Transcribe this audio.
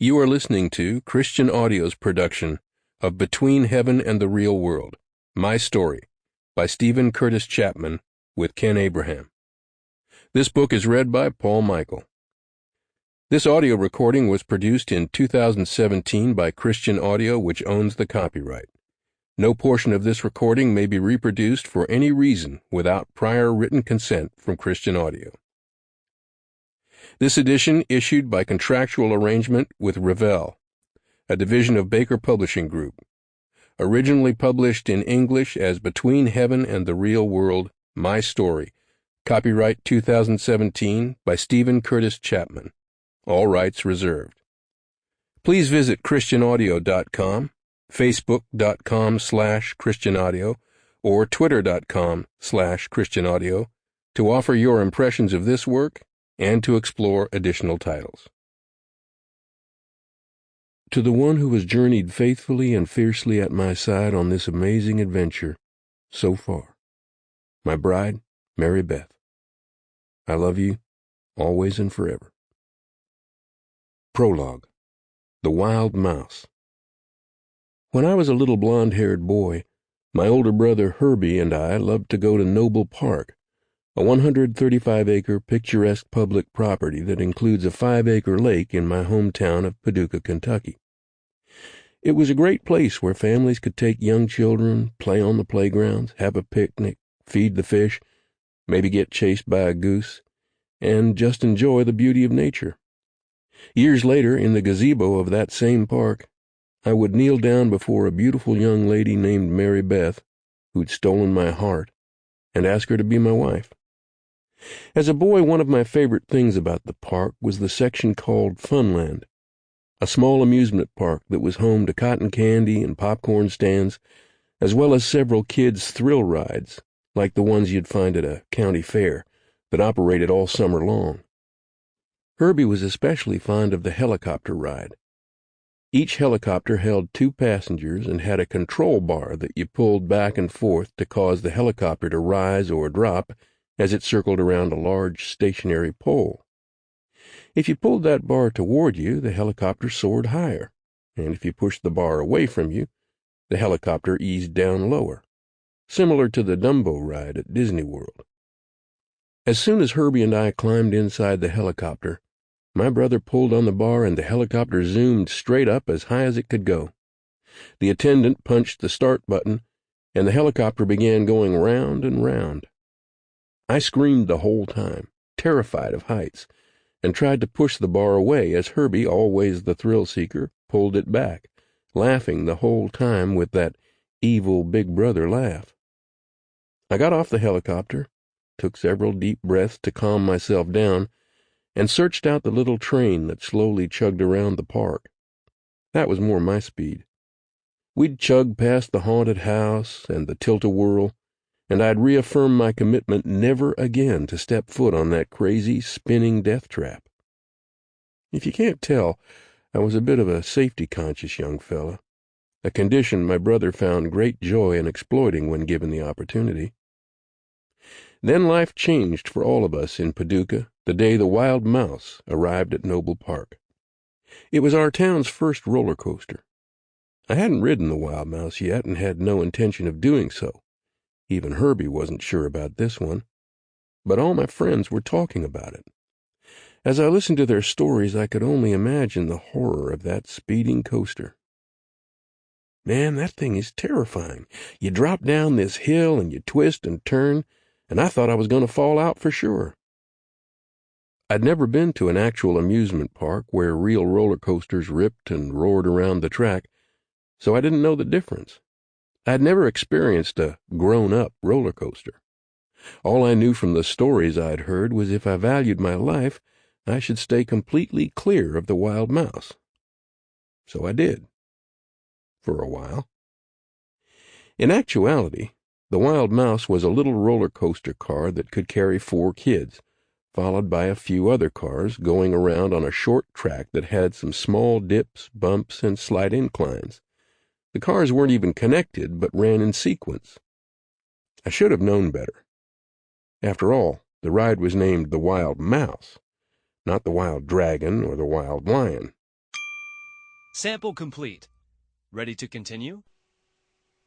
You are listening to Christian Audio's production of Between Heaven and the Real World, My Story, by Curtis Chapman with Ken Abraham. This book is read by Paul Michael. This audio recording was produced in 2017 by Christian Audio, which owns the copyright. No portion of this recording may be reproduced for any reason without prior written consent from Christian Audio. This edition issued by contractual arrangement with Revell, a division of Baker Publishing Group. Originally published in English as Between Heaven and the Real World, My Story. Copyright 2017 by Curtis Chapman. All rights reserved. Please visit christianaudio.com, facebook.com/christianaudio, or twitter.com/christianaudio to offer your impressions of this work and to explore additional titles. To the one who has journeyed faithfully and fiercely at my side on this amazing adventure so far, my bride, Mary Beth, I love you always and forever. Prologue. The Wild Mouse. When I was a little blonde-haired boy, my older brother Herbie and I loved to go to Noble Park, a 135-acre picturesque public property that includes a 5-acre lake in my hometown of Paducah, Kentucky. It was a great place where families could take young children, play on the playgrounds, have a picnic, feed the fish, maybe get chased by a goose, and just enjoy the beauty of nature. Years later, in the gazebo of that same park, I would kneel down before a beautiful young lady named Mary Beth, who'd stolen my heart, and ask her to be my wife. As a boy, one of my favorite things about the park was the section called Funland, a small amusement park that was home to cotton candy and popcorn stands, as well as several kids' thrill rides, like the ones you'd find at a county fair, that operated all summer long. Herbie was especially fond of the helicopter ride. Each helicopter held 2 passengers and had a control bar that you pulled back and forth to cause the helicopter to rise or drop as it circled around a large stationary pole. If you pulled that bar toward you, the helicopter soared higher, and if you pushed the bar away from you, the helicopter eased down lower, similar to the Dumbo ride at Disney World. As soon as Herbie and I climbed inside the helicopter, my brother pulled on the bar and the helicopter zoomed straight up as high as it could go. The attendant punched the start button, and the helicopter began going round and round. I screamed the whole time, terrified of heights, and tried to push the bar away as Herbie, always the thrill-seeker, pulled it back, laughing the whole time with that evil big brother laugh. I got off the helicopter, took several deep breaths to calm myself down, and searched out the little train that slowly chugged around the park. That was more my speed. We'd chug past the haunted house and the tilt-a-whirl, and I'd reaffirm my commitment never again to step foot on that crazy, spinning death trap. If you can't tell, I was a bit of a safety-conscious young fella, a condition my brother found great joy in exploiting when given the opportunity. Then life changed for all of us in Paducah the day the Wild Mouse arrived at Noble Park. It was our town's first roller coaster. I hadn't ridden the Wild Mouse yet and had no intention of doing so. Even Herbie wasn't sure about this one, but all my friends were talking about it. As I listened to their stories, I could only imagine the horror of that speeding coaster. Man, that thing is terrifying. You drop down this hill and you twist and turn, and I thought I was going to fall out for sure. I'd never been to an actual amusement park where real roller coasters ripped and roared around the track, so I didn't know the difference. I'd never experienced a grown-up roller coaster. All I knew from the stories I'd heard was if I valued my life, I should stay completely clear of the Wild Mouse. So I did. For a while. In actuality, the Wild Mouse was a little roller coaster car that could carry 4 kids, followed by a few other cars going around on a short track that had some small dips, bumps, and slight inclines. The cars weren't even connected, but ran in sequence. I should have known better. After all, the ride was named the Wild Mouse, not the Wild Dragon or the Wild Lion. Sample complete. Ready to continue?